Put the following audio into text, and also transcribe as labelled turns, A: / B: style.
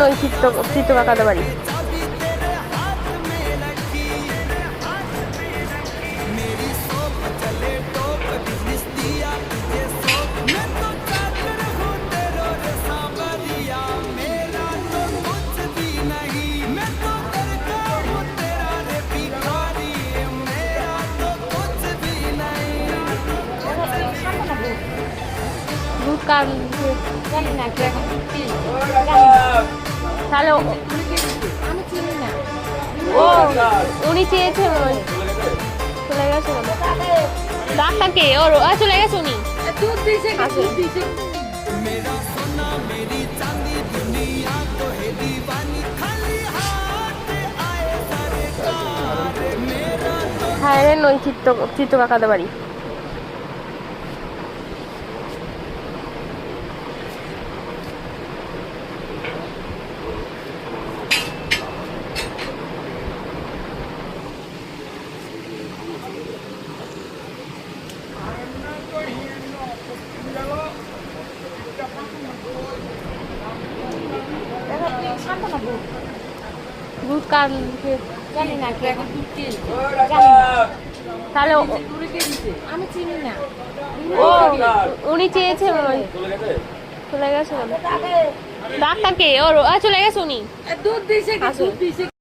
A: নই চিত্তকাকাদের বাড়ি। দুধ কার
B: জানি না কি এখন কি
A: তাহলে
B: আমি চিনি না।
A: ও উনি চেয়েছেন ওই চলে গেছে ডাক্তারকে ওর চলে গেছে উনি।
B: দুধ দিছে কি দুধ দিছে।
A: হ্যাঁ রে নই চিত্তকাকাদের বাড়ি। দুধ কার
B: জানি না কি এখন কি
A: জানি না তাহলে
B: আমি চিনি না।
A: ও উনি চেয়েছেন ওই চলে গেছে ডাক্তারকে ওর চলে গেছে উনি।
B: দুধ দিছে কি দুধ দিছে।